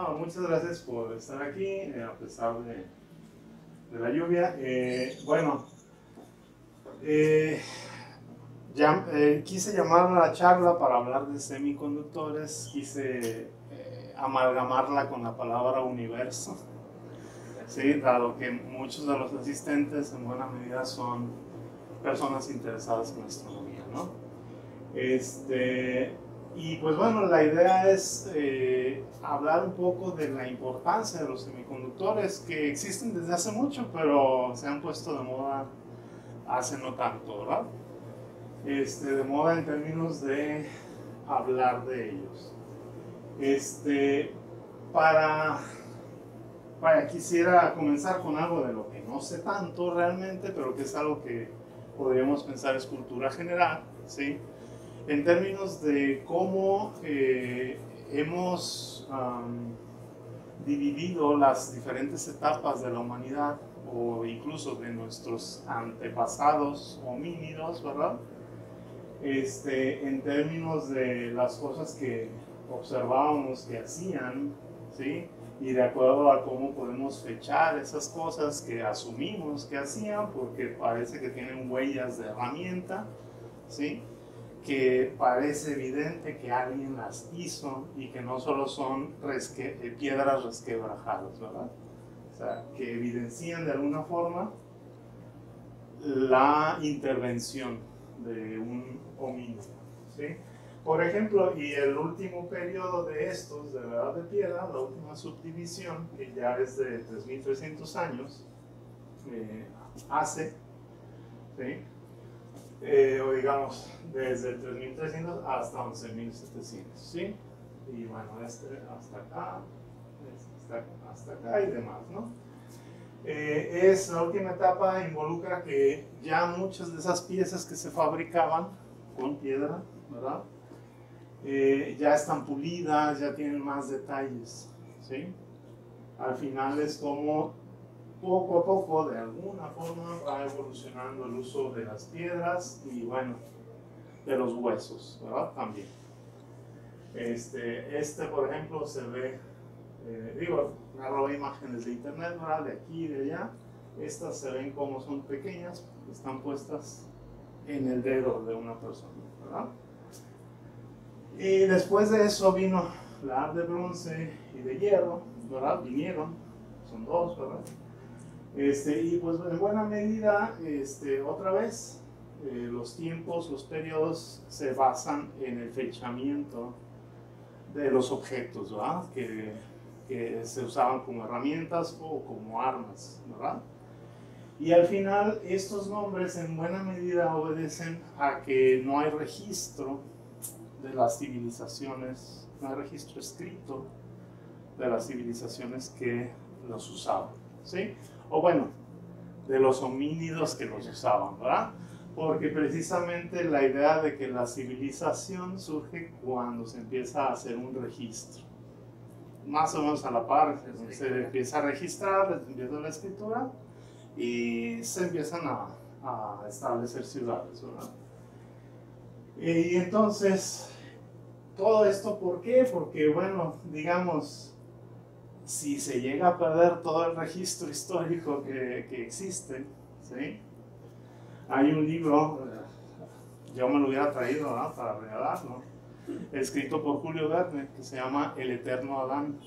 No, muchas gracias por estar aquí, a pesar de la lluvia. Bueno, quise llamar la charla para hablar de semiconductores, quise amalgamarla con la palabra universo, ¿sí? Dado que muchos de los asistentes en buena medida son personas interesadas en astronomía, ¿no? Y pues bueno, la idea es hablar un poco de la importancia de los semiconductores que existen desde hace mucho, pero se han puesto de moda hace no tanto, ¿verdad? De moda en términos de hablar de ellos. Este, para, Quisiera comenzar con algo de lo que no sé tanto realmente, pero que es algo que podríamos pensar es cultura general, ¿sí? En términos de cómo hemos dividido las diferentes etapas de la humanidad o incluso de nuestros antepasados homínidos, ¿verdad? En términos de las cosas que observábamos que hacían, ¿sí? Y de acuerdo a cómo podemos fechar esas cosas que asumimos que hacían, porque parece que tienen huellas de herramienta, ¿sí? Que parece evidente que alguien las hizo y que no solo son piedras resquebrajadas, ¿verdad? O sea, que evidencian de alguna forma la intervención de un homínido, ¿sí? Por ejemplo, y el último periodo de estos, de la Edad de Piedra, la última subdivisión, que ya es de 3300 años, hace, ¿sí? O digamos, desde el 3300 hasta 11700, ¿sí? Y bueno, hasta acá, hasta acá y demás, ¿no? Es la última etapa, involucra que ya muchas de esas piezas que se fabricaban con piedra, ¿verdad? Ya están pulidas, ya tienen más detalles, ¿sí? Al final es como poco a poco, de alguna forma, va evolucionando el uso de las piedras y bueno, de los huesos, ¿verdad? También. Por ejemplo, se ve, agarro imágenes de internet, ¿verdad? De aquí y de allá. Estas se ven como son pequeñas, están puestas en el dedo de una persona, ¿verdad? Y después de eso vino la edad de bronce y de hierro, ¿verdad? Vinieron, son dos, ¿verdad? Y pues en buena medida, otra vez, los tiempos, los periodos se basan en el fechamiento de los objetos, ¿verdad? Que se usaban como herramientas o como armas, ¿verdad? Y al final estos nombres en buena medida obedecen a que no hay registro de las civilizaciones, no hay registro escrito de las civilizaciones que los usaban, ¿sí? O bueno, de los homínidos que los usaban, ¿verdad? Porque precisamente la idea de que la civilización surge cuando se empieza a hacer un registro. Más o menos a la par, se empieza a registrar, empieza la escritura y se empiezan a establecer ciudades, ¿verdad? Y entonces, todo esto, ¿por qué? Porque, bueno, digamos, si se llega a perder todo el registro histórico que existe, ¿sí? Hay un libro, yo me lo hubiera traído, ¿no? Para regalarlo, escrito por Julio Verne, que se llama El Eterno Adán,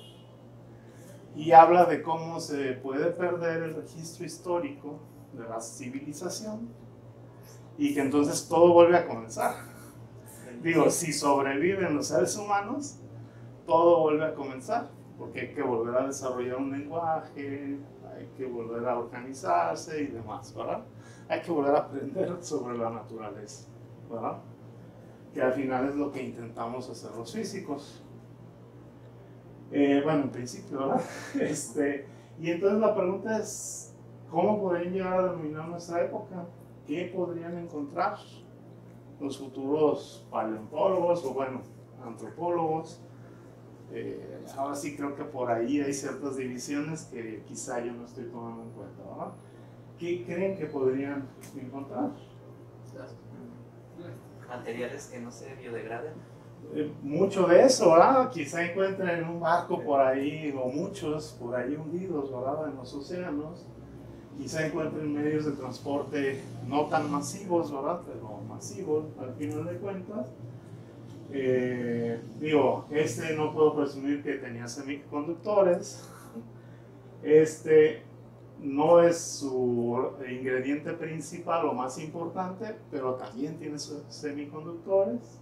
y habla de cómo se puede perder el registro histórico de la civilización y que entonces todo vuelve a comenzar. Digo, si sobreviven los seres humanos, todo vuelve a comenzar, porque hay que volver a desarrollar un lenguaje, hay que volver a organizarse y demás, ¿verdad? Hay que volver a aprender sobre la naturaleza, ¿verdad? Que al final es lo que intentamos hacer los físicos. Bueno, en principio, ¿verdad? Y entonces la pregunta es, ¿cómo podrían llegar a dominar nuestra época? ¿Qué podrían encontrar los futuros paleontólogos o, bueno, antropólogos? Ahora sí creo que por ahí hay ciertas divisiones que quizá yo no estoy tomando en cuenta, ¿verdad? ¿Qué creen que podrían encontrar? Materiales que no se biodegraden. mucho de eso, ¿verdad? Quizá encuentren un barco por ahí, o muchos por ahí hundidos, ¿verdad? En los océanos. Quizá encuentren medios de transporte no tan masivos, ¿verdad? Pero masivos, al final de cuentas. Digo, no puedo presumir que tenía semiconductores. No es su ingrediente principal o más importante, pero también tiene sus semiconductores.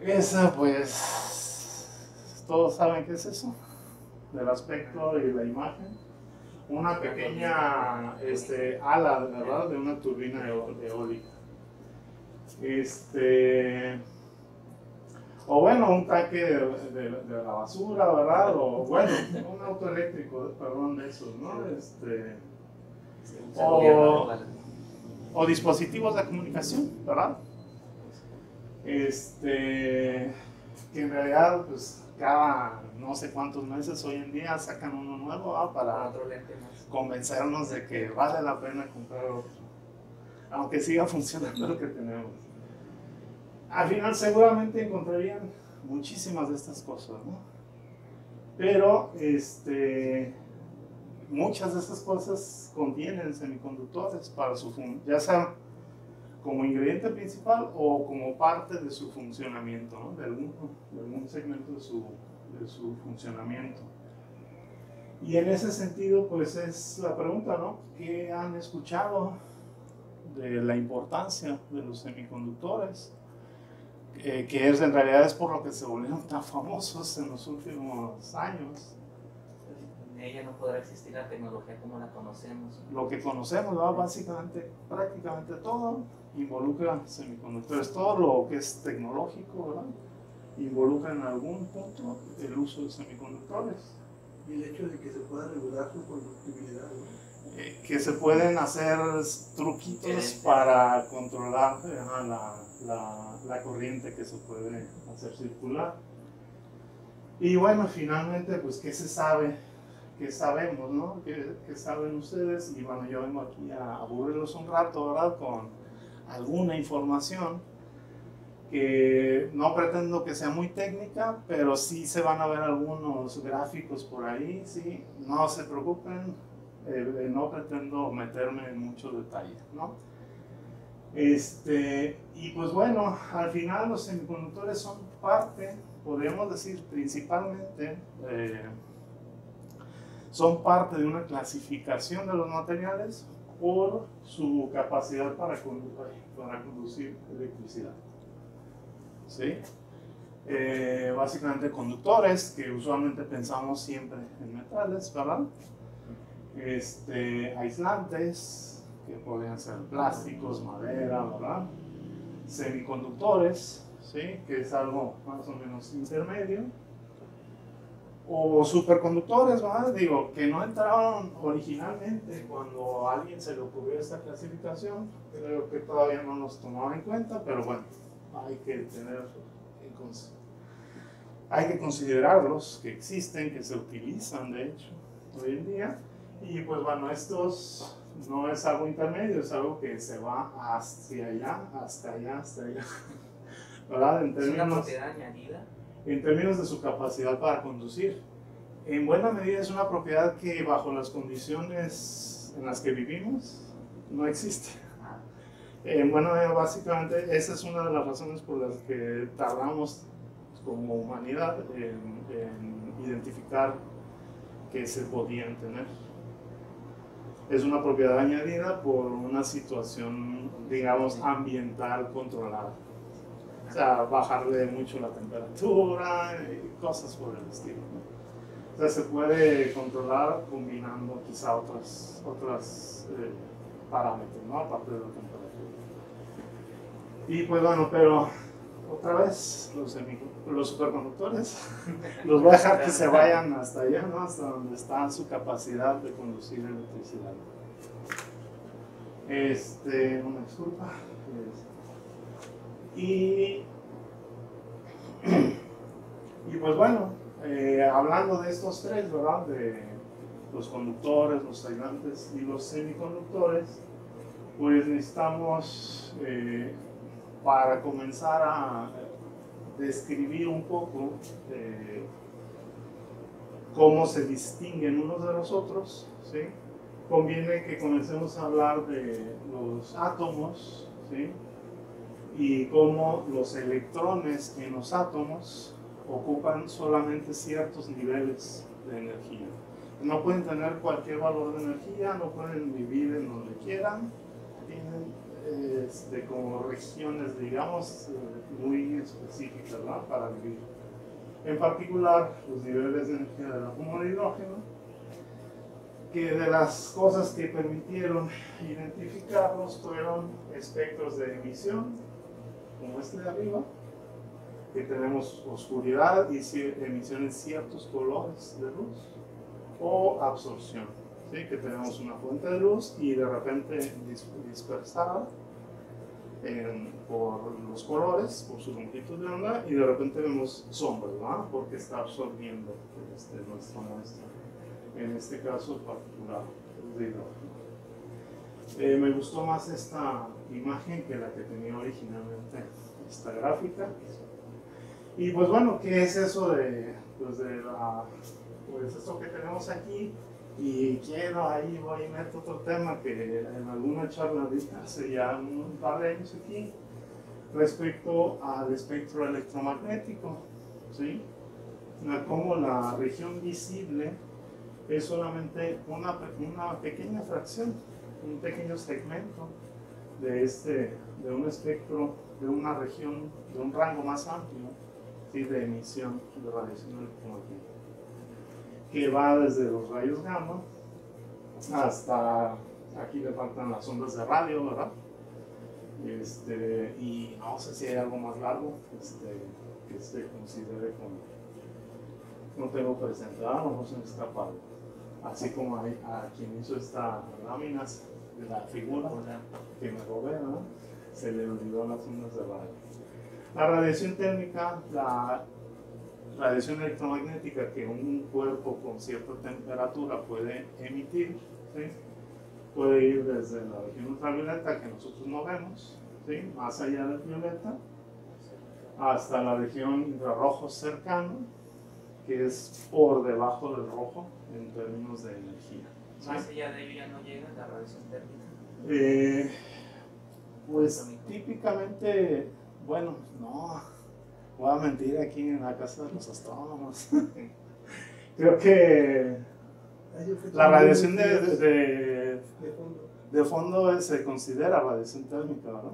Esa, pues, todos saben qué es eso, del aspecto y la imagen. Una pequeña ala, ¿verdad?, de una turbina eólica. O bueno, un tanque de la basura, ¿verdad? O bueno, un auto eléctrico, perdón, de esos, ¿no? O dispositivos de comunicación, ¿verdad? Que en realidad, pues, cada no sé cuántos meses hoy en día sacan uno nuevo, ¿verdad? Para convencernos de que vale la pena comprar otro, aunque siga funcionando lo que tenemos. Al final seguramente encontrarían muchísimas de estas cosas, ¿no? Pero muchas de estas cosas contienen semiconductores para su ya sea como ingrediente principal o como parte de su funcionamiento, ¿no? de algún segmento de su funcionamiento. Y en ese sentido, pues es la pregunta, ¿no? ¿Qué han escuchado de la importancia de los semiconductores? Que en realidad es por lo que se volvieron tan famosos en los últimos años. Sin ella no podrá existir la tecnología como la conocemos. Lo que conocemos, ¿no? Básicamente, prácticamente todo involucra semiconductores. Todo lo que es tecnológico, ¿verdad?, involucra en algún punto el uso de semiconductores. Y el hecho de que se pueda regular su conductibilidad, ¿no? Que se pueden hacer truquitos para controlar la corriente que se puede hacer circular. Y bueno, finalmente, pues, ¿qué se sabe? ¿Qué sabemos, no? ¿Qué saben ustedes? Y bueno, yo vengo aquí a aburrirlos un rato, ¿verdad?, con alguna información que no pretendo que sea muy técnica, pero sí se van a ver algunos gráficos por ahí, ¿sí? No se preocupen, no pretendo meterme en mucho detalle, ¿no? Y pues bueno, al final los semiconductores son parte, podríamos decir principalmente, son parte de una clasificación de los materiales por su capacidad para conducir electricidad. ¿Sí? Básicamente conductores, que usualmente pensamos siempre en metales, ¿verdad? Aislantes, que podrían ser plásticos, madera, ¿verdad? Semiconductores, ¿sí?, que es algo más o menos intermedio. O superconductores, ¿verdad? Digo, que no entraron originalmente cuando a alguien se le ocurrió esta clasificación. Creo que todavía no los tomaba en cuenta, pero bueno, hay que considerarlos, que existen, que se utilizan de hecho hoy en día. Y pues bueno, estos no es algo intermedio, es algo que se va hacia allá, hasta allá, hasta allá, ¿verdad? ¿Es una propiedad añadida? En términos de su capacidad para conducir. En buena medida es una propiedad que bajo las condiciones en las que vivimos no existe. Bueno, básicamente esa es una de las razones por las que tardamos como humanidad en identificar que se podían tener. Es una propiedad añadida por una situación, digamos, ambiental controlada. O sea, bajarle mucho la temperatura y cosas por el estilo, ¿no? O sea, se puede controlar combinando quizá otros parámetros, ¿no?, aparte de la temperatura. Y pues bueno, pero otra vez los superconductores los voy a dejar que se vayan hasta allá, ¿no?, hasta donde está su capacidad de conducir electricidad. Una disculpa. Y pues bueno, hablando de estos tres, ¿verdad?, de los conductores, los aislantes y los semiconductores, pues necesitamos, para comenzar a describir un poco cómo se distinguen unos de los otros, ¿sí? Conviene que comencemos a hablar de los átomos, ¿sí? Y cómo los electrones en los átomos ocupan solamente ciertos niveles de energía. No pueden tener cualquier valor de energía, no pueden vivir en donde quieran, tienen como regiones, digamos, muy específicas, ¿no? Para vivir. En particular, los niveles de energía del átomo de hidrógeno, que de las cosas que permitieron identificarlos fueron espectros de emisión, como este de arriba, que tenemos oscuridad y emisión en ciertos colores de luz, o absorción, ¿sí? Que tenemos una fuente de luz y de repente dispersada por los colores, por su longitud de onda, y de repente vemos sombras, ¿no? Porque está absorbiendo nuestra muestra, en este caso particular de hidrógeno. Me gustó más esta imagen que la que tenía originalmente, esta gráfica. Y pues bueno, ¿qué es eso pues esto que tenemos aquí? Y quiero, ahí voy y meto otro tema que en alguna charla hace ya un par de años aquí, respecto al espectro electromagnético, ¿sí? Como la región visible es solamente una pequeña fracción, un pequeño segmento de un espectro, de una región, de un rango más amplio, ¿sí? De emisión de radiación electromagnética, que va desde los rayos gamma hasta, aquí le faltan las ondas de radio, ¿verdad? Y no sé si hay algo más largo que se considere como, no tengo presente, a lo mejor se me escapa algo. Así como a quien hizo esta lámina de la figura que me robé, ¿no? Se le olvidó las ondas de radio. La radiación térmica, la radiación electromagnética que un cuerpo con cierta temperatura puede emitir, ¿sí? Puede ir desde la región ultravioleta, que nosotros no vemos, ¿sí? Más allá del violeta, hasta la región infrarrojo cercano, que es por debajo del rojo en términos de energía. Más allá de ello ya no llega la radiación térmica. Pues típicamente, bueno, no, voy a mentir aquí en la casa de los astrónomos. Creo que la radiación de fondo se considera radiación térmica, ¿verdad?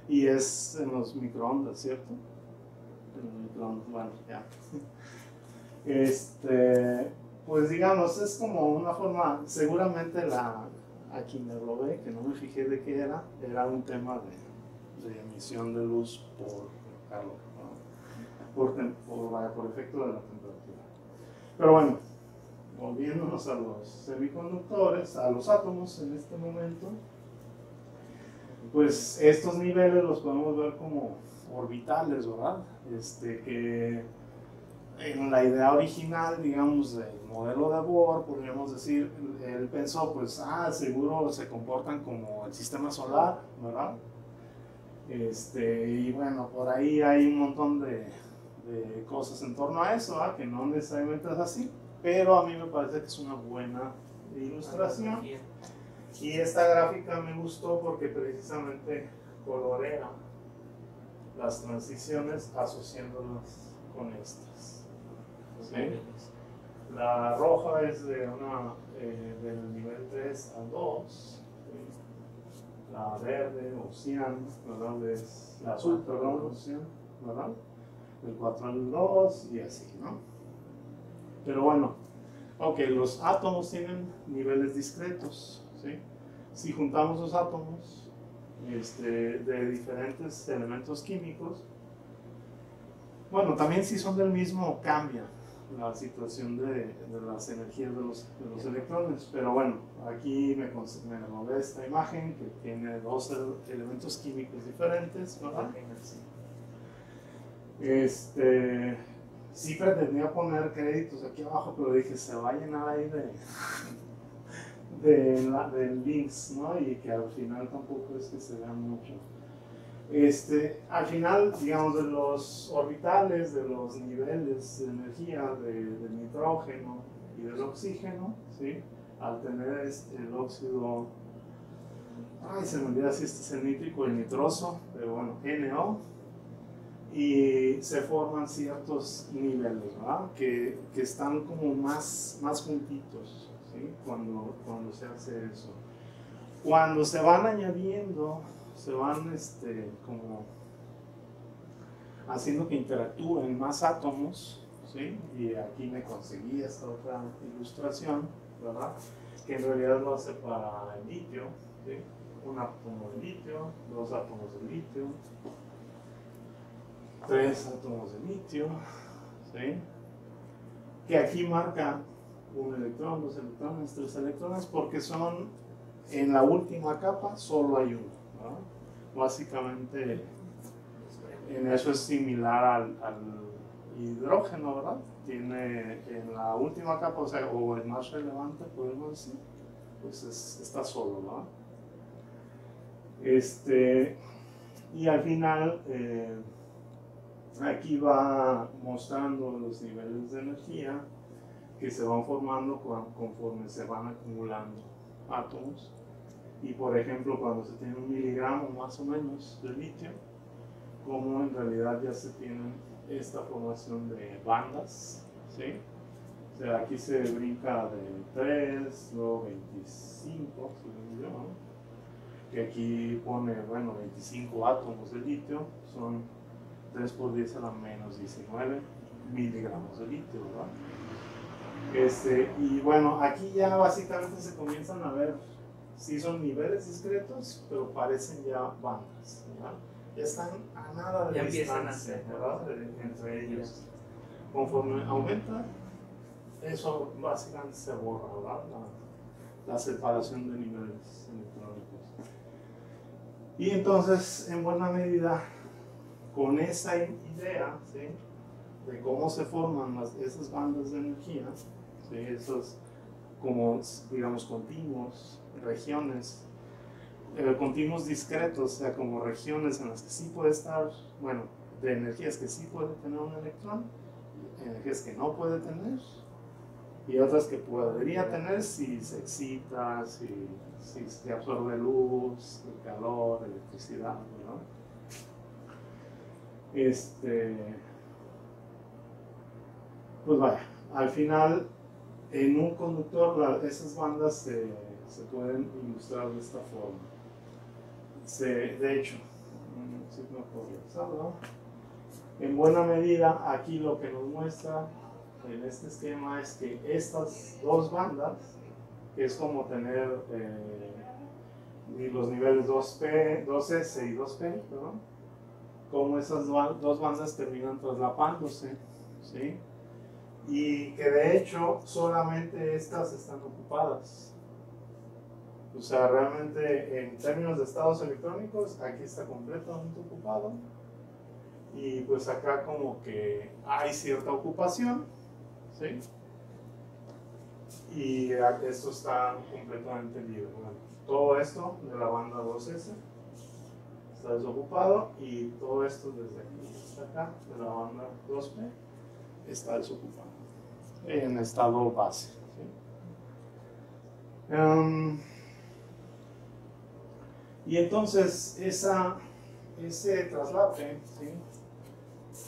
Y es en los microondas, ¿cierto? En los microondas, bueno, ya. Pues digamos, es como una forma, seguramente a quien me robé, que no me fijé de qué era un tema de emisión de luz por calor, ¿no? por efecto de la temperatura. Pero bueno, volviéndonos a los semiconductores, a los átomos en este momento, pues estos niveles los podemos ver como orbitales, ¿verdad? Que en la idea original, digamos, del modelo de Bohr, podríamos decir, él pensó, pues, seguro se comportan como el sistema solar, ¿verdad? Y bueno, por ahí hay un montón de cosas en torno a eso, ¿verdad? Que no necesariamente es así, pero a mí me parece que es una buena ilustración. Y esta gráfica me gustó porque precisamente colorea las transiciones asociándolas con estas. ¿Sí? La roja es del nivel 3 al 2, ¿sí? La verde o cian, ¿verdad? Es la azul, perdón, cian, ¿verdad? Del 4 al 2 y así, ¿no? Pero bueno, ok, los átomos tienen niveles discretos, ¿sí? Si juntamos los átomos de diferentes elementos químicos, bueno, también si son del mismo cambia la situación de las energías de los electrones, pero bueno, aquí me robé esta imagen que tiene dos elementos químicos diferentes, ¿verdad? Sí pretendía poner créditos aquí abajo, pero dije, se va a llenar ahí de links, ¿no? Y que al final tampoco es que se vea mucho. Al final, digamos, de los orbitales, de los niveles de energía del nitrógeno y del oxígeno, ¿sí? Al tener el óxido, ay, se me olvida si este es el nítrico o el nitroso, pero bueno, NO, y se forman ciertos niveles, ¿verdad? Que están como más juntitos, ¿sí? Cuando se hace eso. Cuando se van añadiendo, se van como haciendo que interactúen más átomos, ¿sí? Y aquí me conseguí esta otra ilustración, ¿verdad? Que en realidad lo hace para el litio, ¿sí? Un átomo de litio, dos átomos de litio, tres átomos de litio, ¿sí? Que aquí marca un electrón, dos electrones, tres electrones, porque son en la última capa solo hay uno, ¿no? Básicamente en eso es similar al hidrógeno, ¿verdad? Tiene en la última capa, o sea, o el más relevante, podemos decir, pues está solo, ¿no? Y al final, aquí va mostrando los niveles de energía que se van formando conforme se van acumulando átomos. Y por ejemplo, cuando se tiene 1 miligramo más o menos de litio, como en realidad ya se tienen esta formación de bandas, ¿sí? O sea, aquí se brinca de 3, luego 25, según yo, ¿no? Que aquí pone, bueno, 25 átomos de litio, son 3 por 10 a la menos 19 miligramos de litio, ¿verdad? Y bueno, aquí ya básicamente se comienzan a ver, sí son niveles discretos, pero parecen ya bandas, ¿verdad? Ya están a nada de distancia, ¿verdad? Entre ellos. Conforme aumenta, eso básicamente se borra, ¿verdad? La separación de niveles electrónicos. Y entonces, en buena medida, con esa idea, ¿sí? De cómo se forman esas bandas de energía, ¿sí? Esos como, digamos, continuos, regiones, continuos discretos, o sea, como regiones en las que sí puede estar, bueno, de energías que sí puede tener un electrón, energías que no puede tener, y otras que podría tener si se excita, si se absorbe luz, calor, electricidad, ¿no? Pues vaya, al final en un conductor esas bandas se pueden ilustrar de esta forma. De hecho, si me puedo regresar, ¿no? En buena medida, aquí lo que nos muestra en este esquema es que estas dos bandas, que es como tener los niveles 2P, 2S y 2P, ¿no? Como esas dos bandas terminan traslapándose, ¿sí? Y que de hecho solamente estas están ocupadas. O sea, realmente en términos de estados electrónicos, aquí está completamente ocupado. Y pues acá como que hay cierta ocupación, ¿sí? Y esto está completamente libre. Bueno, todo esto de la banda 2S está desocupado y todo esto desde aquí hasta acá de la banda 2P está desocupado en estado base, ¿sí? Y entonces ese traslape, ¿sí?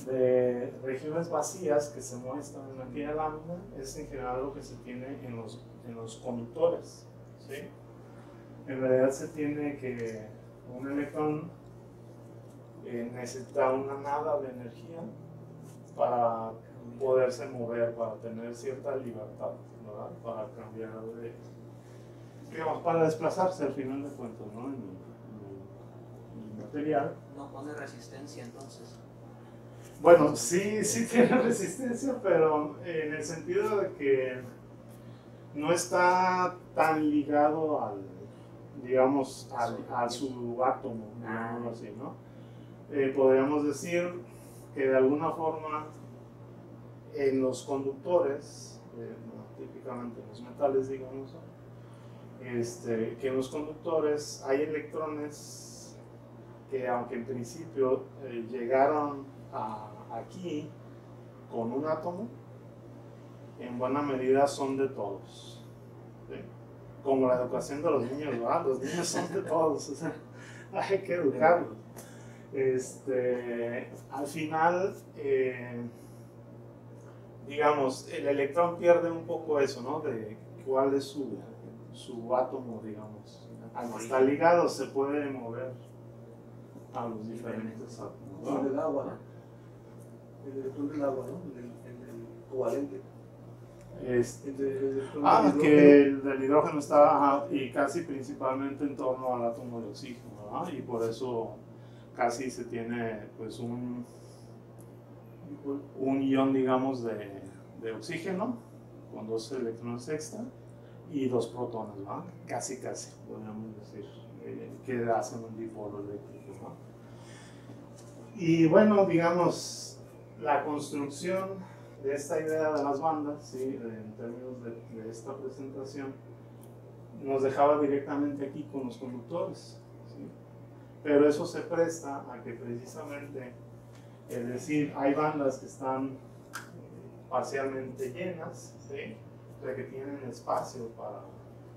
De regiones vacías que se muestran en aquella lámina es en general lo que se tiene en los conductores, ¿sí? En realidad se tiene que un electrón necesita una nada de energía para poderse mover, para tener cierta libertad, ¿verdad? Para cambiar digamos, para desplazarse al final de cuentas, ¿no? En el material. No pone resistencia entonces. Bueno, sí tiene resistencia, pero en el sentido de que no está tan ligado digamos, a su átomo, digámoslo así, ¿no? Podríamos decir que de alguna forma en los conductores, típicamente en los metales, digamos, que en los conductores hay electrones que aunque en principio llegaron aquí con un átomo, en buena medida son de todos, ¿sí? Como la educación de los niños, ¿verdad? Los niños son de todos, o sea, hay que educarlos. Al final, digamos, el electrón pierde un poco eso, ¿no? De cuál es su átomo, digamos. Al que está ligado se puede mover a los diferentes átomos, Con el agua, el electrón del agua, ¿no? En el covalente. El electrón del que hidrógeno. el del hidrógeno está y casi principalmente en torno al átomo de oxígeno, ¿verdad? Y por eso casi se tiene pues un ion, digamos, de oxígeno con 2 electrones extra y 2 protones, ¿verdad? Casi, podríamos decir, que hacen un dipolo eléctrico, ¿no? Y bueno, digamos, la construcción de esta idea de las bandas, ¿sí? En términos de esta presentación, nos dejaba directamente aquí con los conductores, ¿sí? Pero eso se presta a que precisamente, es decir, hay bandas que están parcialmente llenas, ¿sí? O sea, que tienen espacio para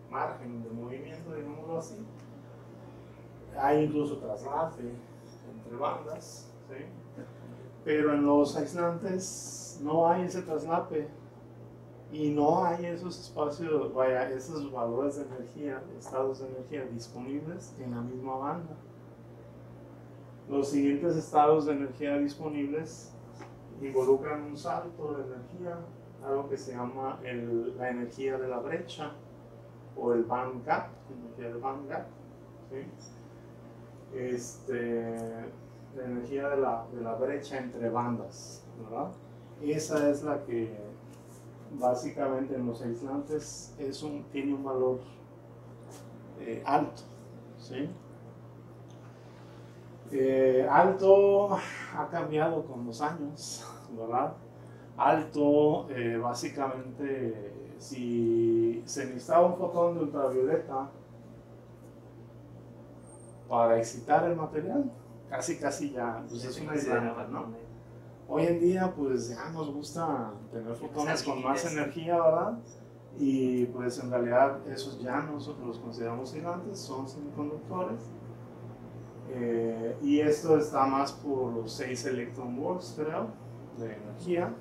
margen de movimiento, digámoslo así. Hay incluso traslape entre bandas, ¿sí? Pero en los aislantes no hay ese traslape y no hay esos espacios, vaya, esos valores de energía, estados de energía disponibles en la misma banda. Los siguientes estados de energía disponibles involucran un salto de energía, algo que se llama la energía de la brecha o el band gap, energía del band gap, ¿sí? La energía de la brecha entre bandas, ¿verdad? Esa es la que básicamente en los aislantes tiene un valor alto, ¿sí? Alto ha cambiado con los años, ¿verdad? Alto, básicamente, si se necesitaba un fotón de ultravioleta para excitar el material, casi ya, pues es una aislante, ¿no? Hoy en día, pues ya nos gusta tener fotones con más energía, ¿verdad? Y pues en realidad esos ya nosotros los consideramos aislantes, son semiconductores. Y esto está más por los 6 electron volts, creo, de energía.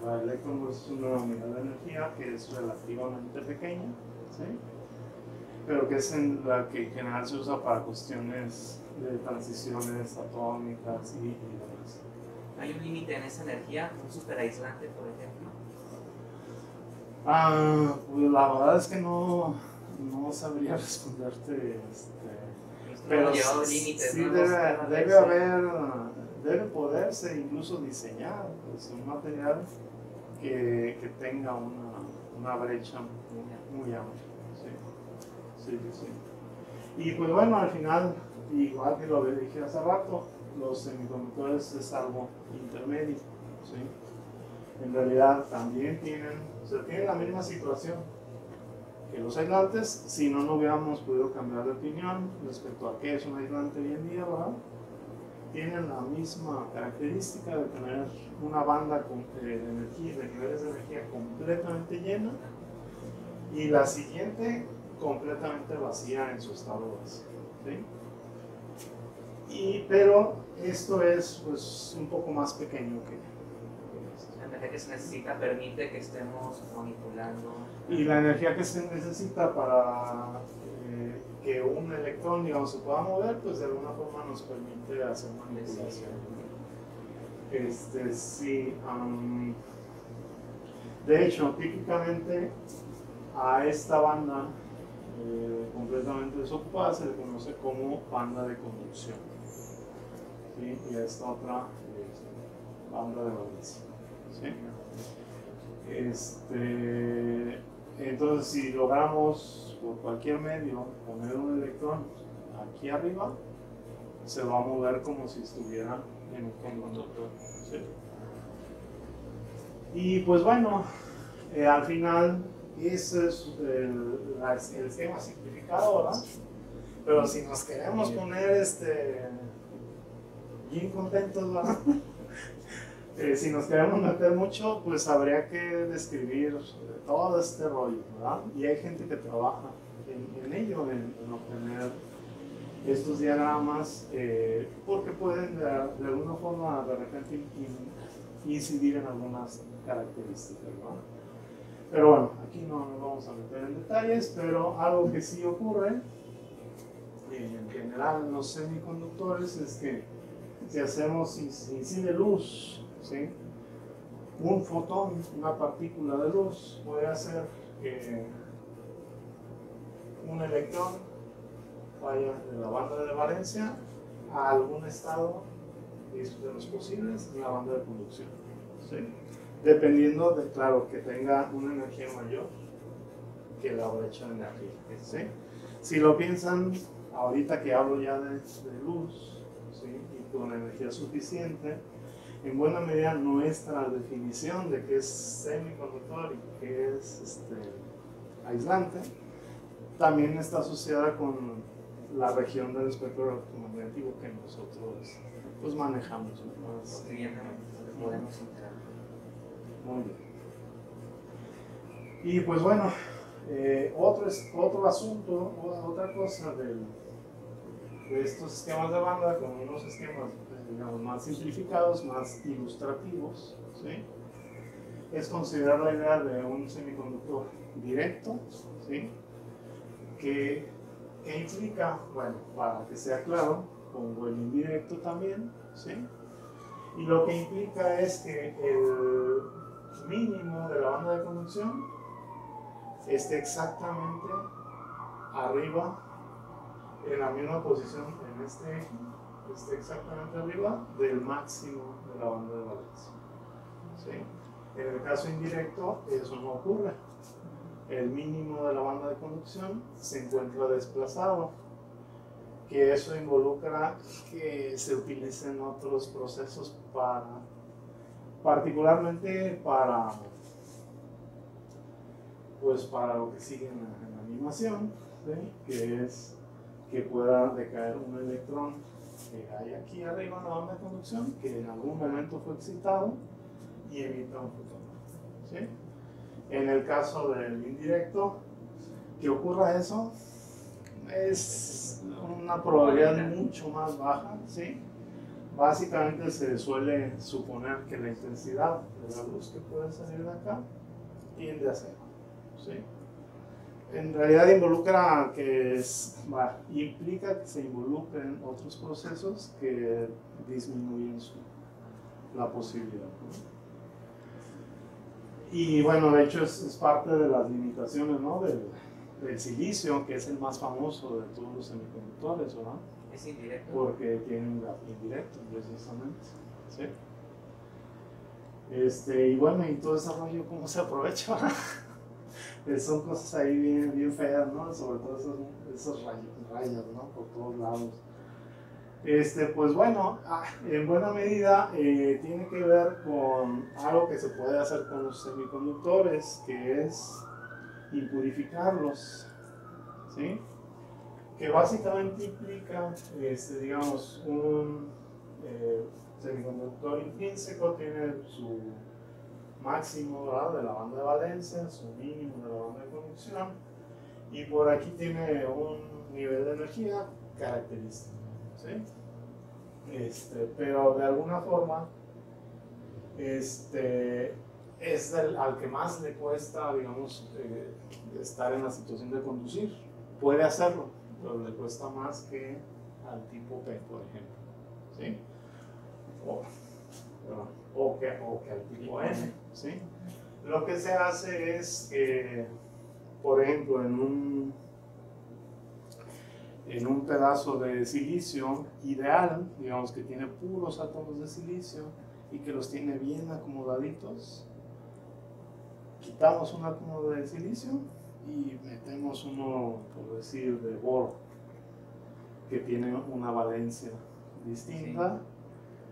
La electron volts es una unidad de energía que es relativamente pequeña, ¿sí? Pero que es la que en general se usa para cuestiones de transiciones atómicas y demás. ¿Hay un límite en esa energía? ¿Un superaislante, por ejemplo? Pues la verdad es que no sabría responderte. Pero sí debe poderse incluso diseñar pues, un material que tenga una brecha muy amplia. Sí. Y pues bueno, al final, igual que lo dije hace rato, los semiconductores es algo intermedio, ¿sí? En realidad también tienen la misma situación que los aislantes, si no hubiéramos podido cambiar de opinión respecto a qué es un aislante hoy en día, ¿verdad? Tienen la misma característica de tener una banda de energía, de niveles de energía completamente llena y la siguiente completamente vacía en su estado vacío, ¿sí? Pero esto es pues un poco más pequeño que esto. La energía que se necesita permite que estemos manipulando. Y la energía que se necesita para que un electrón, digamos, se pueda mover, pues de alguna forma nos permite hacer manipulación. Sí. De hecho, típicamente a esta banda completamente desocupada se le conoce como banda de conducción, ¿sí? Y a esta otra banda de valencia, ¿sí? Entonces, si logramos por cualquier medio poner un electrón aquí arriba, se va a mover como si estuviera en un conductor, ¿sí? Y pues bueno, al final ese es el esquema simplificado, ¿verdad? Pero si nos queremos poner bien contentos, ¿verdad? Si nos queremos meter mucho, pues habría que describir todo este rollo, ¿verdad? Y hay gente que trabaja en ello, en obtener estos diagramas, porque pueden de alguna forma de repente incidir en algunas características, ¿no? Pero bueno, aquí no nos vamos a meter en detalles, pero algo que sí ocurre en general en los semiconductores es que si hacemos, si incide luz, ¿sí? Un fotón, una partícula de luz, puede hacer que un electrón vaya de la banda de valencia a algún estado de los posibles en la banda de conducción, ¿sí? Dependiendo de, claro, que tenga una energía mayor que la brecha de energía, ¿sí? Si lo piensan, ahorita que hablo ya de luz, ¿sí? Y con energía suficiente, en buena medida nuestra definición de qué es semiconductor y qué es aislante, también está asociada con la región del espectro electromagnético que nosotros pues manejamos más. Cotidianamente podemos interactuar. Muy bien. Y pues bueno, otro asunto, otra cosa de estos esquemas de banda, con unos esquemas digamos, más simplificados, más ilustrativos, ¿sí? Es considerar la idea de un semiconductor directo, ¿sí? que implica, bueno, para que sea claro, pongo el indirecto también, ¿sí? Y lo que implica es que el mínimo de la banda de conducción esté exactamente arriba, en la misma posición en este eje, esté exactamente arriba del máximo de la banda de valencia, ¿sí? En el caso indirecto, eso no ocurre. El mínimo de la banda de conducción se encuentra desplazado, que eso involucra que se utilicen otros procesos particularmente para lo que sigue en la animación, ¿sí? Que es que pueda decaer un electrón que hay aquí arriba en la banda de conducción, que en algún momento fue excitado y emita un fotón, ¿sí? En el caso del indirecto, que ocurra eso es una probabilidad mucho más baja, ¿sí? Básicamente se suele suponer que la intensidad de la luz que puede salir de acá tiende a cero, ¿sí? En realidad implica que se involucren otros procesos que disminuyen la posibilidad, ¿no? Y bueno, de hecho es parte de las limitaciones, ¿no? del silicio, que es el más famoso de todos los semiconductores, ¿verdad? Es indirecto. Porque tiene un gap indirecto, precisamente, ¿sí? Y bueno, y todo ese rollo, ¿cómo se aprovecha? Son cosas ahí bien, bien feas, ¿no? Sobre todo esos rayos, ¿no? Por todos lados. Pues bueno, en buena medida tiene que ver con algo que se puede hacer con los semiconductores, que es impurificarlos, ¿sí? Que básicamente implica, digamos, un semiconductor intrínseco tiene su máximo, ¿verdad?, de la banda de valencia, su mínimo de la banda de conducción, y por aquí tiene un nivel de energía característico, ¿sí? Pero de alguna forma es al que más le cuesta, digamos, estar en la situación de conducir. Puede hacerlo, pero le cuesta más que al tipo P, por ejemplo, ¿sí? O que al tipo N, ¿sí? Lo que se hace es, por ejemplo, en un pedazo de silicio ideal, digamos que tiene puros átomos de silicio y que los tiene bien acomodaditos, quitamos un átomo de silicio y metemos uno, por decir, de boro, que tiene una valencia distinta, sí.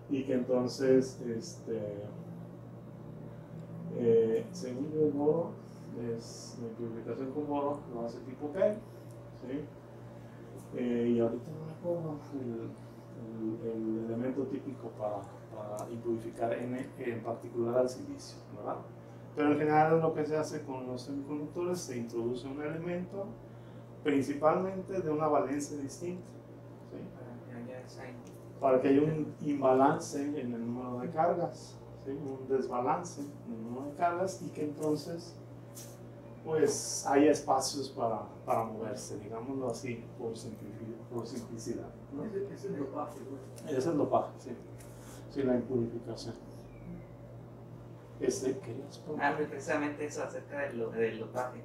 Y que entonces, según yo, el boro es la purificación con boro, lo hace tipo P, ¿sí? Y ahorita no me acuerdo el elemento típico para impurificar N, en particular al silicio, ¿verdad? Pero en general lo que se hace con los semiconductores, se introduce un elemento principalmente de una valencia distinta, ¿sí? Para que haya un imbalance en el número de cargas, ¿sí? Un desbalance en el número de cargas, y que entonces pues haya espacios para moverse, digámoslo así, por simplicidad, ¿no? Es el dopaje, ¿no? Es el dopaje, sí. Sí, la impurificación. ¿Querías preguntar? Precisamente eso acerca del dopaje.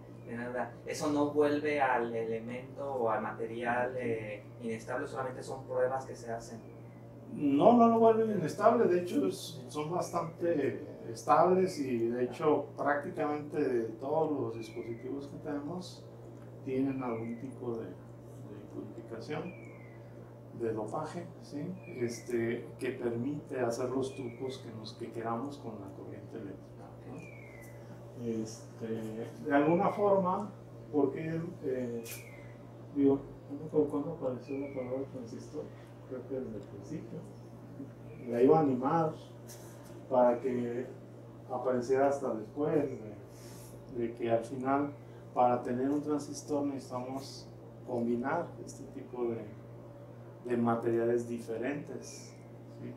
Eso no vuelve al elemento o al material inestable, solamente son pruebas que se hacen. No lo vuelven inestable, de hecho son bastante estables, y de hecho prácticamente todos los dispositivos que tenemos tienen algún tipo de impurificación, de dopaje, ¿sí? Que permite hacer los trucos que queramos con la corriente eléctrica, ¿no? De alguna forma, porque digo, no me acuerdo cuándo apareció la palabra transistor, creo que desde el principio la iba a animar para que apareciera hasta después de que al final, para tener un transistor necesitamos combinar este tipo de materiales diferentes, ¿sí?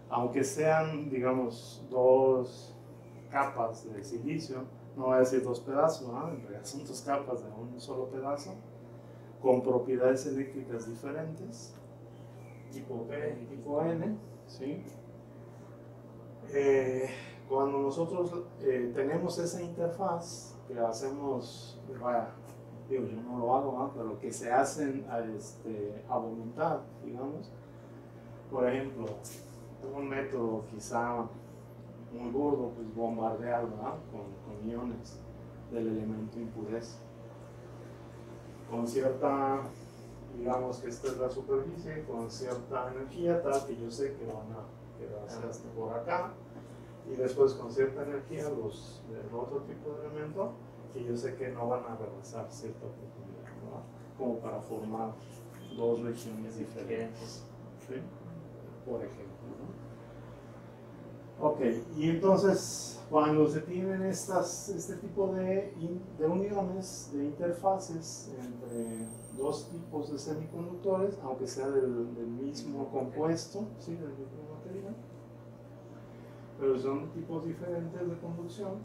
Aunque sean, digamos, dos capas de silicio, no voy a decir dos pedazos, ¿no? En realidad son dos capas de un solo pedazo, con propiedades eléctricas diferentes, tipo P y tipo N, ¿sí? Cuando nosotros tenemos esa interfaz que hacemos, vaya, digo, yo no lo hago, ¿no? Pero que se hacen a voluntad, digamos. Por ejemplo, un método quizá muy burdo, pues bombardear, ¿verdad? Con iones del elemento impureza. Con cierta, digamos que esta es la superficie, con cierta energía, tal que yo sé que van a quedarse hasta por acá, y después con cierta energía el otro tipo de elemento, que yo sé que no van a regresar cierta profundidad, ¿no? Como para formar dos regiones diferentes, ¿sí? Por ejemplo, ¿no? Ok, y entonces cuando se tienen este tipo de uniones, de interfaces entre dos tipos de semiconductores, aunque sea del mismo compuesto, ¿sí? Del mismo material, pero son tipos diferentes de conducción,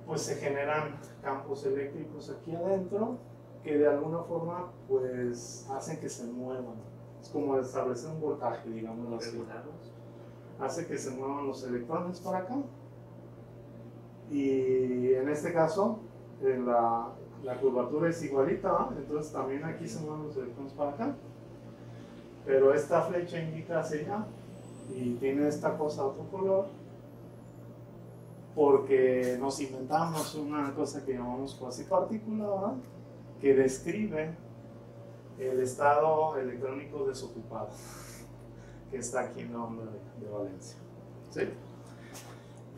pues se generan campos eléctricos aquí adentro que de alguna forma pues hacen que se muevan. Es como establecer un voltaje, digamos así. Hace que se muevan los electrones para acá, y en este caso la curvatura es igualita, ¿no? Entonces también aquí se mueven los electrones para acá, pero esta flecha indica hacia allá y tiene esta cosa otro color, porque nos inventamos una cosa que llamamos cuasipartícula, ¿verdad? Que describe el estado electrónico desocupado que está aquí en la onda de valencia, ¿sí?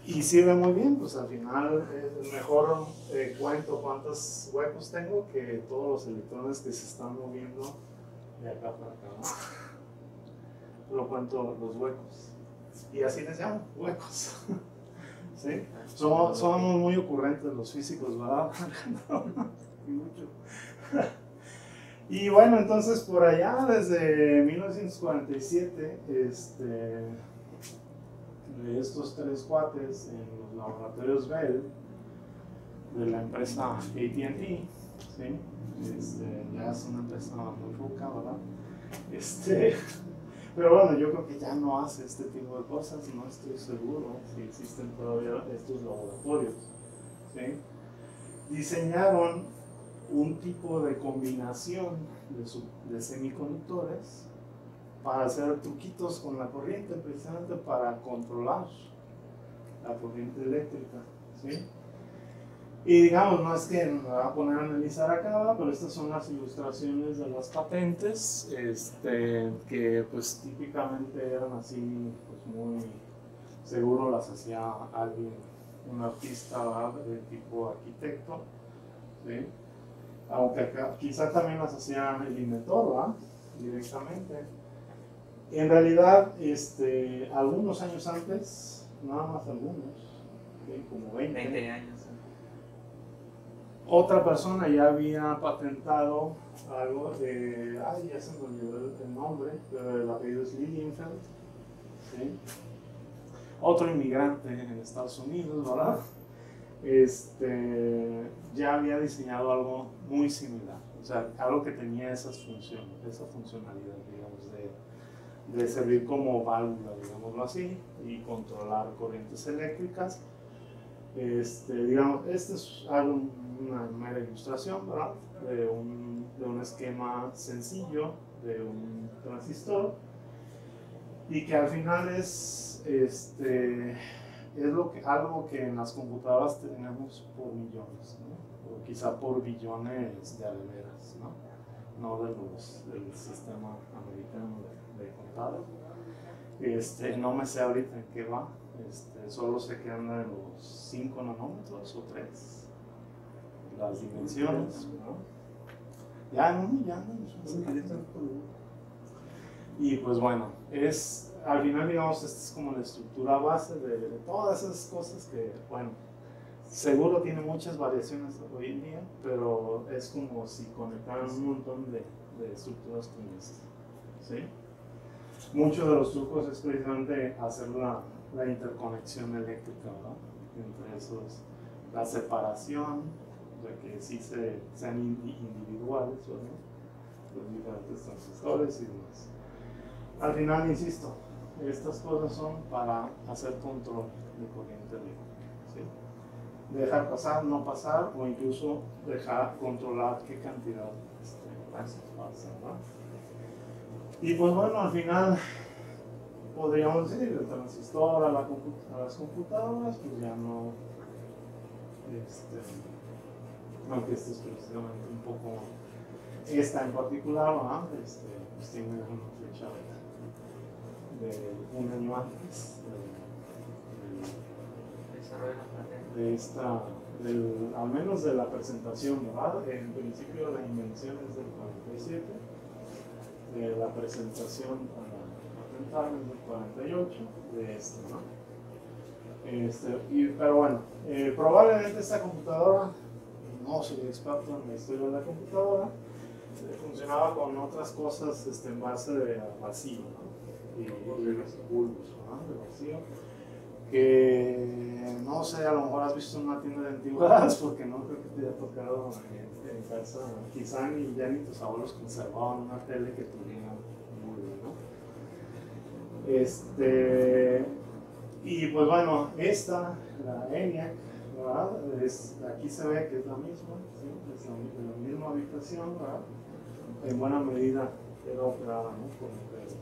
Y sirve muy bien, pues al final mejor cuento cuántos huecos tengo que todos los electrones que se están moviendo de acá para acá, ¿no? Lo cuento los huecos, y así les llamo, huecos. ¿Sí? Somos muy ocurrentes los físicos, ¿verdad? Y mucho. Y bueno, entonces por allá, desde 1947, estos tres cuates en los laboratorios Bell de la empresa AT&T, ¿sí? Ya es una empresa muy ruca, ¿verdad? Pero bueno, yo creo que ya no hace este tipo de cosas, no estoy seguro si existen todavía estos laboratorios, ¿sí? Diseñaron un tipo de combinación de semiconductores para hacer truquitos con la corriente, precisamente para controlar la corriente eléctrica, ¿sí? Y digamos, no es que me va a poner a analizar acá, pero estas son las ilustraciones de las patentes, que pues típicamente eran así, pues muy seguro las hacía alguien, un artista, ¿verdad? De tipo arquitecto, ¿sí? Aunque acá, quizá también las hacía el inventor, ¿verdad? Directamente, En realidad, algunos años antes, nada más algunos, ¿sí? Como 20 años. otra persona ya había patentado algo de, ya se me olvidó el nombre, pero el apellido es Lilienfeld, ¿sí? Otro inmigrante en Estados Unidos, ¿verdad? Ya había diseñado algo muy similar, o sea, algo que tenía esas funciones, esa funcionalidad, digamos, de servir como válvula, digámoslo así, y controlar corrientes eléctricas. Digamos, este es una mera ilustración, ¿verdad? De un esquema sencillo de un transistor, y que al final es algo que en las computadoras tenemos por millones, ¿no? O quizá por billones de veras, ¿no? No del sistema americano de contado. No me sé ahorita en qué va, solo sé que anda en los 5 nanómetros o 3, las dimensiones, ¿no? Ya no. Y pues bueno, al final, digamos, esta es como la estructura base de todas esas cosas que, bueno, seguro tiene muchas variaciones hoy en día, pero es como si conectaran un montón de estructuras con esta, ¿sí? Muchos de los trucos es precisamente hacer la interconexión eléctrica, ¿verdad? Entre esos, la separación, de que sí sean individuales, ¿verdad? Los diferentes transistores y demás. Al final, insisto, estas cosas son para hacer control de corriente eléctrica, ¿sí? Dejar pasar, no pasar, o incluso dejar controlar qué cantidad pasa, ¿no? Y pues bueno, al final podríamos decir, el transistor a las computadoras, pues ya no, aunque esto es precisamente un poco, esta en particular, ¿verdad? Pues tiene una fecha de un año antes al menos de la presentación, ¿verdad? En principio la invención es del 47, de la presentación para patentar es del 48, de ¿no? Pero bueno, probablemente esta computadora, no soy experto en la historia de la computadora, funcionaba con otras cosas en base de vacío, ¿no? Y los bulbos, ¿no? De vacío, que no sé, a lo mejor has visto una tienda de antigüedades, porque no creo que te haya tocado en casa, quizá ni tus abuelos conservaban una tele que tuviera bulbo, ¿no? Y pues bueno, la ENIAC, ¿verdad? Aquí se ve que es la misma, ¿sí? Es la misma habitación, ¿verdad? En buena medida era operada, ¿no? Por mujeres.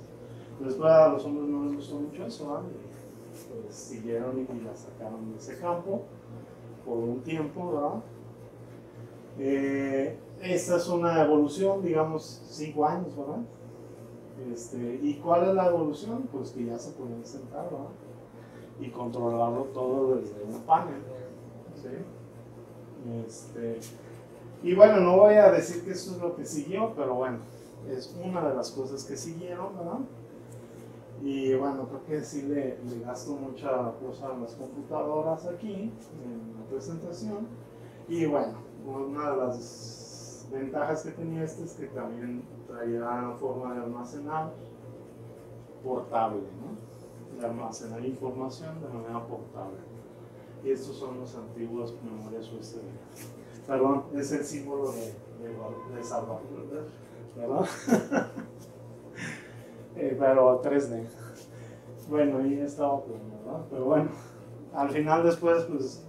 Después a los hombres no les gustó mucho eso, ¿verdad? Y pues siguieron y la sacaron de ese campo por un tiempo, ¿verdad? Esta es una evolución, digamos, 5 años, ¿verdad? ¿Y cuál es la evolución? Pues que ya se pueden sentar, ¿verdad? Y controlarlo todo desde un panel, ¿sí? Y bueno, no voy a decir que eso es lo que siguió, pero bueno, es una de las cosas que siguieron, ¿verdad? Y bueno, creo que sí le gasto mucha cosa a las computadoras aquí en la presentación. Y bueno, una de las ventajas que tenía es que también traía forma de almacenar portable, ¿no? De almacenar información de manera portable. Y estos son los antiguos memorias USB. Perdón, es el símbolo de Salvador, ¿verdad? Pero 3D. Bueno, ahí estaba otro, ¿verdad? Pero bueno, al final después, pues,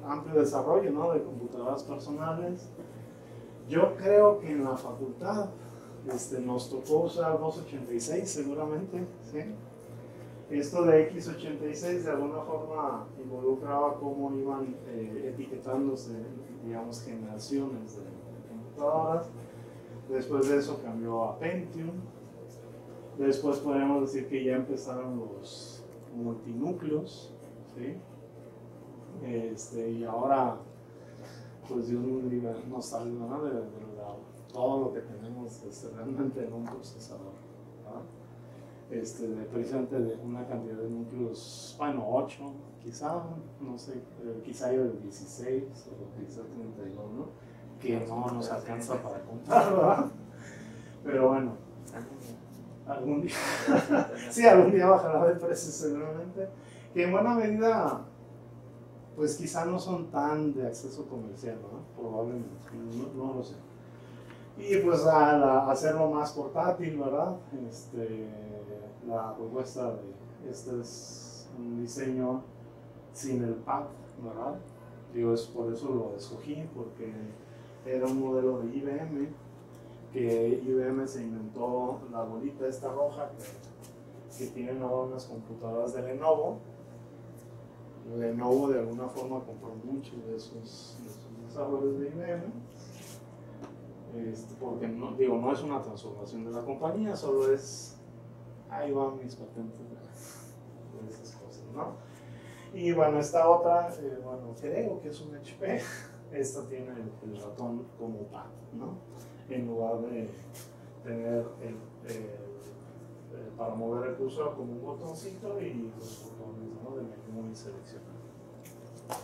amplio desarrollo, ¿no? De computadoras personales. Yo creo que en la facultad nos tocó usar 286 seguramente, ¿sí? Esto de x86 de alguna forma involucraba cómo iban etiquetándose, digamos, generaciones de computadoras. Después de eso cambió a Pentium. Después podemos decir que ya empezaron los multinúcleos, ¿sí? Y ahora, pues Dios nos salva, ¿no? de todo lo que tenemos realmente en un procesador, ¿verdad? precisamente de una cantidad de núcleos, bueno, 8, quizá, no sé, quizá hay de 16 o quizá 32, ¿no? Que no nos alcanza para contar, ¿verdad? Pero bueno, algún día, sí, algún día bajará de precio seguramente, que en buena medida, pues quizá no son tan de acceso comercial, ¿no? Probablemente, no lo sé. Y pues al hacerlo más portátil, ¿verdad? La propuesta de este es un diseño sin el pad, ¿verdad? Digo, es por eso lo escogí, porque era un modelo de IBM, que IBM se inventó la bolita esta roja que tienen ahora unas computadoras de Lenovo. Lenovo de alguna forma compró muchos de esos desarrollos de IBM. Porque no es una transformación de la compañía, solo es, ahí van mis patentes de esas cosas, ¿no? Y bueno, esta otra, creo que es un HP, esta tiene el ratón como pad, ¿no? En lugar de tener para mover el cursor como un botoncito y los botones, ¿no? De menú y seleccionar.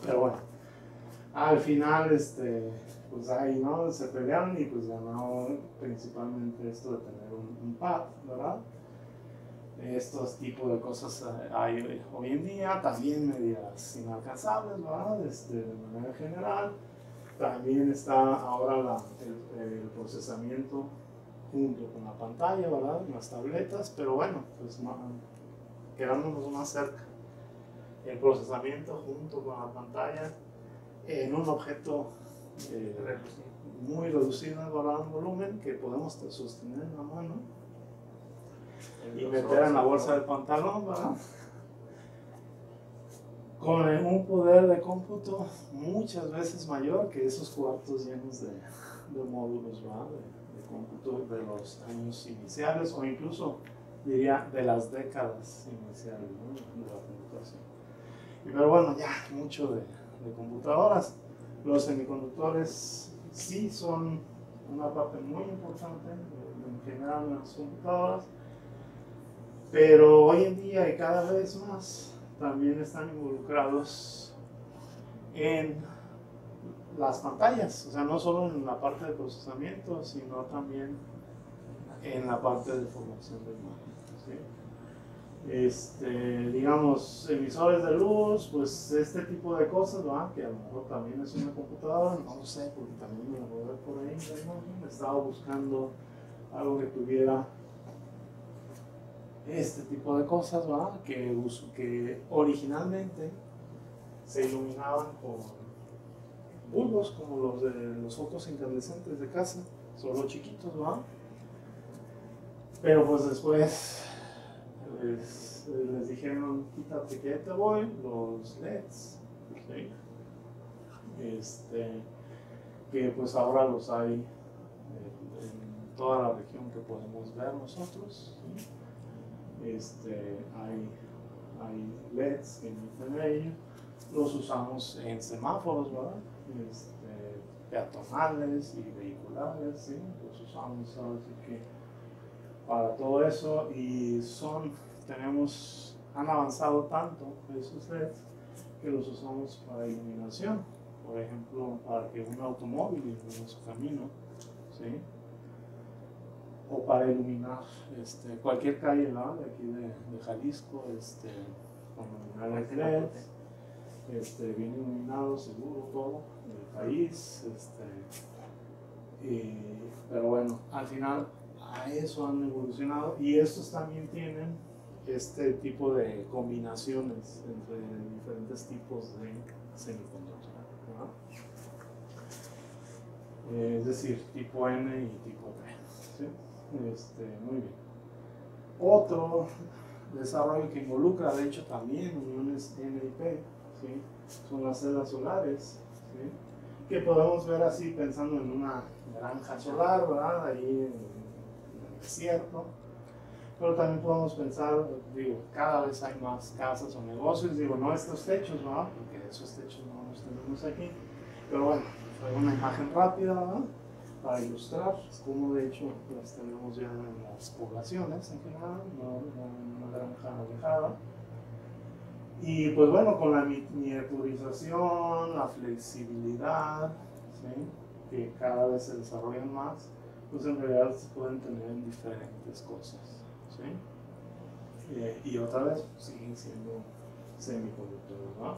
Pero bueno, al final, pues ahí, ¿no? Se pelearon y pues ganó principalmente esto de tener un pad, ¿verdad? Estos tipos de cosas hay hoy en día, también medidas inalcanzables, ¿verdad? De manera general. También está ahora el procesamiento junto con la pantalla, ¿verdad? En las tabletas, pero bueno, pues quedándonos más cerca. El procesamiento junto con la pantalla en un objeto muy reducido en volumen que podemos sostener en la mano y meter en la bolsa del pantalón, ¿verdad? Con un poder de cómputo muchas veces mayor que esos cuartos llenos de módulos, ¿verdad? De cómputo de los años iniciales o incluso diría de las décadas iniciales, ¿no? De la computación. Pero bueno, ya mucho de computadoras. Los semiconductores sí son una parte muy importante en general en las computadoras, pero hoy en día y cada vez más también están involucrados en las pantallas, o sea, no solo en la parte de procesamiento, sino también en la parte de formación de imagen, ¿sí? Digamos, emisores de luz, pues este tipo de cosas, ¿verdad? Que a lo mejor también es una computadora, no lo sé, porque también me lo voy a ver por ahí, ¿no? Estaba buscando algo que tuviera este tipo de cosas, ¿verdad? Que originalmente se iluminaban con bulbos como los de los focos incandescentes de casa, solo chiquitos, ¿verdad? Pero pues después les dijeron, quítate que te voy, los LEDs, ¿sí? Que pues ahora los hay en toda la región que podemos ver nosotros, ¿sí? Hay LEDs que emiten ellos, los usamos en semáforos, ¿verdad? Peatonales y vehiculares, ¿sí? Los usamos ahora sí que para todo eso y han avanzado tanto esos LEDs que los usamos para iluminación, por ejemplo, para que un automóvil ilumine su camino, ¿sí? O para iluminar cualquier calle, ¿no? De aquí de Jalisco, con luminarias LED, bien iluminado, seguro, todo el país, pero bueno, al final a eso han evolucionado y estos también tienen este tipo de combinaciones entre diferentes tipos de semiconductor, ¿no? Es decir, tipo N y tipo P, ¿sí? Muy bien. Otro desarrollo que involucra, de hecho, también uniones N y P, ¿sí? Son las celdas solares, ¿sí? Que podemos ver así pensando en una granja solar, ¿verdad? Ahí en el desierto. Pero también podemos pensar, digo, cada vez hay más casas o negocios, digo, no estos techos, ¿verdad? Porque esos techos no los tenemos aquí. Pero bueno, fue una imagen rápida, ¿verdad? para ilustrar cómo de hecho las tenemos ya en las poblaciones en general, no en una granja alejada. Y pues bueno, con la miniaturización, la flexibilidad, ¿sí?, que cada vez se desarrollan más, pues en realidad se pueden tener en diferentes cosas, ¿sí? Y otra vez siguen siendo semiconductores, ¿no?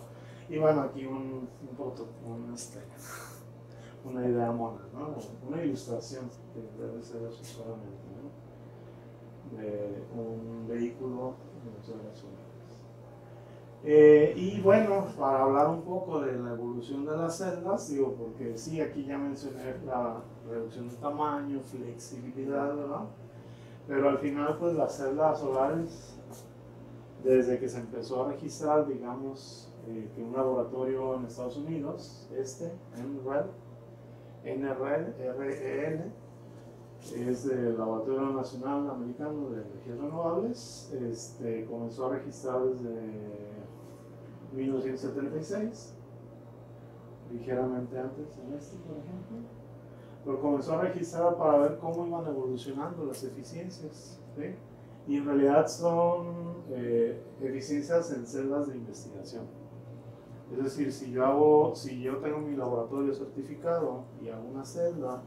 Y bueno, aquí un prototipo, una idea mona, ¿no? Una ilustración que debe ser eso solamente, ¿no?, de un vehículo de los seres humanos. Y bueno, para hablar un poco de la evolución de las celdas, digo, porque sí, aquí ya mencioné la reducción de tamaño, flexibilidad, ¿verdad? Pero al final, pues las celdas solares, desde que se empezó a registrar, digamos, que un laboratorio en Estados Unidos, NREL, es del Laboratorio Nacional Americano de Energías Renovables, comenzó a registrar desde 1976, ligeramente antes en por ejemplo, pero comenzó a registrar para ver cómo iban evolucionando las eficiencias, ¿sí? Y en realidad son eficiencias en celdas de investigación. Es decir, si yo tengo mi laboratorio certificado y hago una celda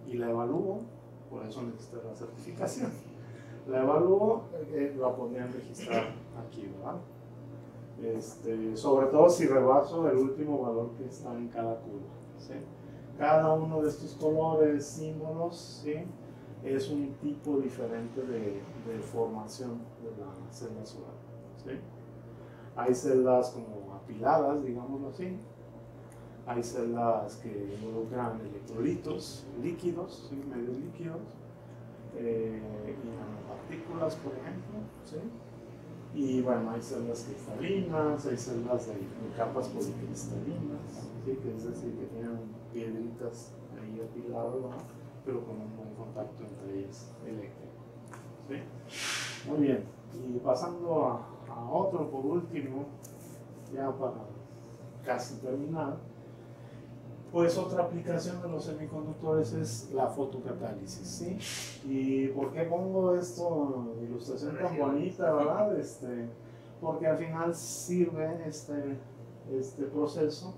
y la evalúo, por eso necesito la certificación, la evalúo, la podrían registrar aquí, ¿verdad? Sobre todo si rebaso el último valor que está en cada curva, ¿sí? Cada uno de estos colores, símbolos, ¿sí?, es un tipo diferente de formación de la celda solar, ¿sí? Hay celdas como apiladas, digámoslo así. Hay celdas que involucran electrolitos líquidos, ¿sí?, medios líquidos, y nanopartículas, por ejemplo, ¿sí? Y bueno, hay celdas cristalinas, hay celdas de capas policristalinas, ¿sí?, que es decir, que tienen piedritas ahí apiladas, ¿no?, pero con un buen contacto entre ellas eléctrico, ¿sí? Muy bien, y pasando a otro por último, ya para casi terminar, pues otra aplicación de los semiconductores es la fotocatálisis, ¿sí? ¿Y por qué pongo esto, ilustración tan bonita, verdad? Porque al final sirve este proceso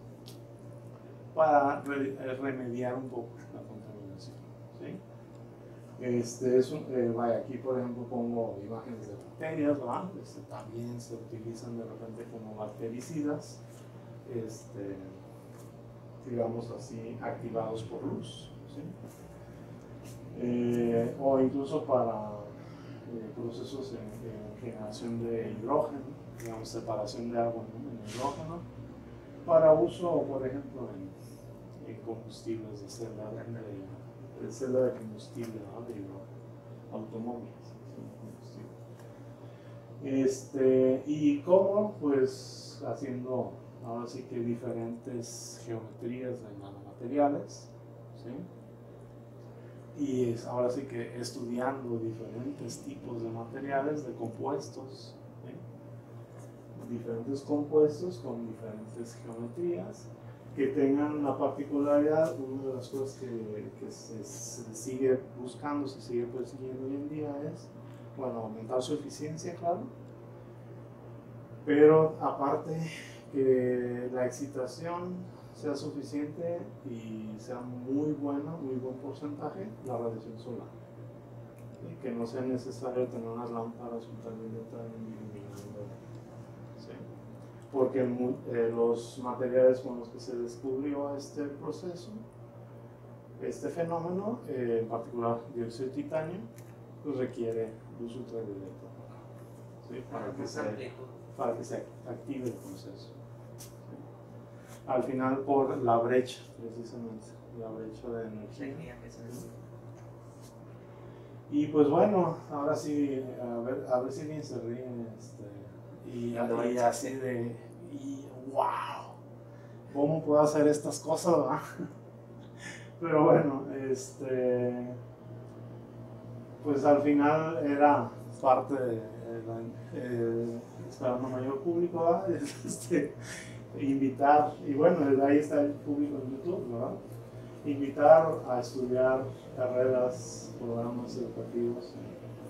para remediar un poco la contaminación, ¿sí? Vaya, aquí por ejemplo pongo imágenes de bacterias, ¿verdad? También se utilizan de repente como bactericidas, digamos así, activados por luz, ¿sí? O incluso para procesos en generación de hidrógeno, digamos, separación de agua en hidrógeno, para uso, por ejemplo, en combustibles de celda de combustible, ¿no?, de hidrógeno, automóviles, ¿sí?, y cómo, pues haciendo ahora sí que diferentes geometrías de nanomateriales, ¿sí? Y ahora sí que estudiando diferentes tipos de materiales, de compuestos, ¿sí?, diferentes compuestos con diferentes geometrías que tengan la particularidad. Una de las cosas que se sigue buscando, se sigue persiguiendo hoy en día es, bueno, aumentar su eficiencia, claro, pero aparte que la excitación sea suficiente y sea muy buena, muy buen porcentaje, la radiación solar. Y que no sea necesario tener unas lámparas ultravioleta iluminando, ¿sí? Porque los materiales con los que se descubrió este proceso, este fenómeno, en particular dióxido de titanio, pues requiere luz ultravioleta, ¿sí?, para que se active el proceso. Al final, por la brecha, precisamente, la brecha de energía. Y pues bueno, ahora sí, a ver si bien se ríen, y así de, wow, ¿cómo puedo hacer estas cosas, verdad? Pero bueno, pues al final era parte de esperando mayor público, ¿verdad? Invitar, y bueno, ahí está el público en YouTube, ¿verdad? invitar a estudiar carreras, programas educativos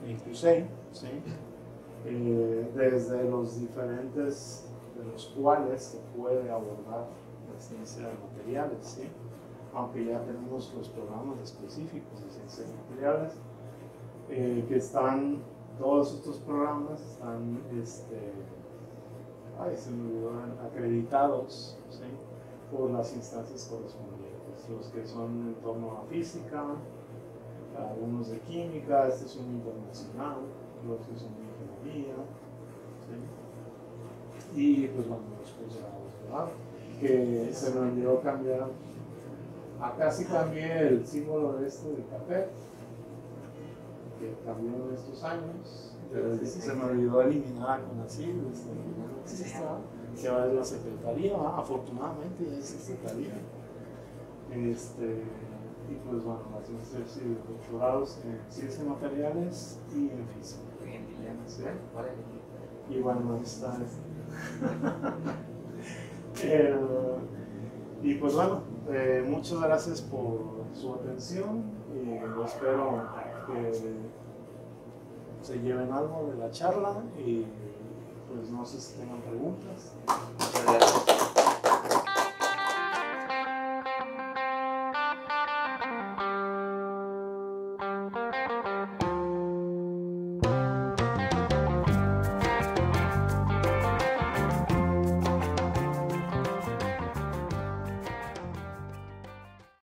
en CUSEI, ¿sí? Desde los diferentes de los cuales se puede abordar la ciencia de materiales, ¿sí? Aunque ya tenemos los programas específicos de ciencia de materiales, que están, todos estos programas están, se me olvidó, acreditados, ¿sí? Por las instancias correspondientes, los que son en torno a física, algunos de química, este es un internacional, los que son de ingeniería, ¿sí? Y pues bueno, los posgrados, ¿verdad? Que se me olvidó cambiar, acá sí cambié el símbolo de café, que cambió en estos años, pero se me olvidó eliminar con así, que ahora es la secretaría, afortunadamente ya es secretaría. Y pues bueno, las doctorados en ciencias materiales y en física. ¿Sí? Y bueno, ahí está. Y pues bueno, muchas gracias por su atención y espero que se lleven algo de la charla y pues no sé si tengan preguntas. Muchas gracias.